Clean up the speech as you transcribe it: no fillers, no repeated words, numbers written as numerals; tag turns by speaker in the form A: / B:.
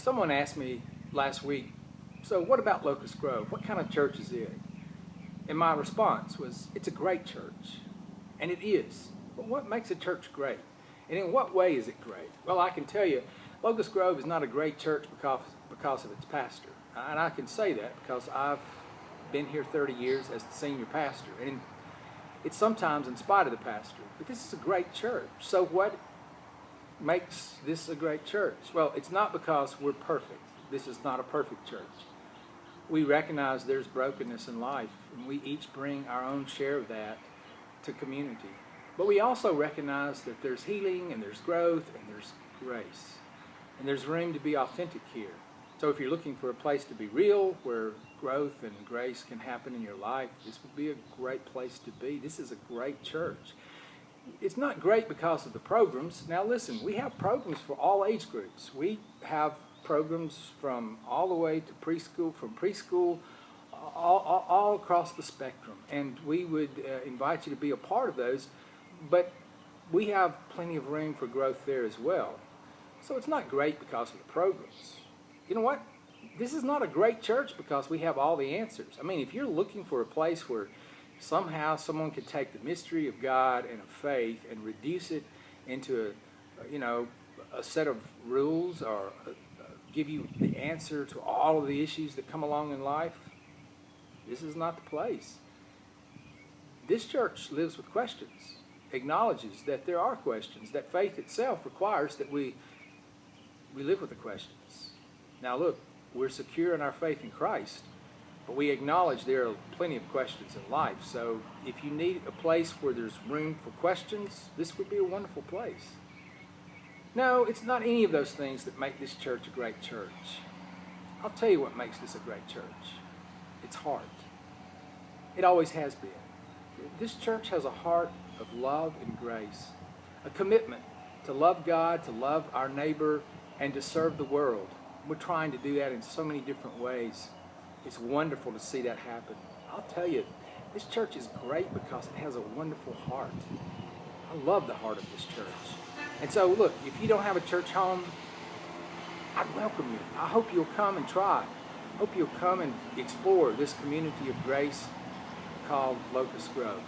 A: Someone asked me last week, so what about Locust Grove? What kind of church is it? And my response was, it's a great church. And it is. But what makes a church great? And in what way is it great? Well, I can tell you, Locust Grove is not a great church because of its pastor. And I can say that because I've been here 30 years as the senior pastor. And it's sometimes in spite of the pastor. But this is a great church. So what makes this a great church? Well, it's not because we're perfect. This is not a perfect church. We recognize there's brokenness in life, and we each bring our own share of that to community. But we also recognize that there's healing, and there's growth, and there's grace. And there's room to be authentic here. So if you're looking for a place to be real, where growth and grace can happen in your life, this would be a great place to be. This is a great church. It's not great because of the programs. Now listen, we have programs for all age groups. We have programs from all the way to preschool, from preschool, all across the spectrum. And we would invite you to be a part of those, but we have plenty of room for growth there as well. So it's not great because of the programs. You know what? This is not a great church because we have all the answers. I mean, if you're looking for a place where somehow someone could take the mystery of God and of faith and reduce it into a set of rules, or give you the answer to all of the issues that come along in life, this is not the place. This church lives with questions, acknowledges that there are questions, that faith itself requires that we live with the questions. Now look, we're secure in our faith in Christ, but we acknowledge there are plenty of questions in life. So if you need a place where there's room for questions, this would be a wonderful place. No, it's not any of those things that make this church a great church. I'll tell you what makes this a great church. It's heart. It always has been. This church has a heart of love and grace, a commitment to love God, to love our neighbor, and to serve the world. We're trying to do that in so many different ways. It's wonderful to see that happen. I'll tell you, this church is great because it has a wonderful heart. I love the heart of this church. And so, look, if you don't have a church home, I'd welcome you. I hope you'll come and try. I hope you'll come and explore this community of grace called Locust Grove.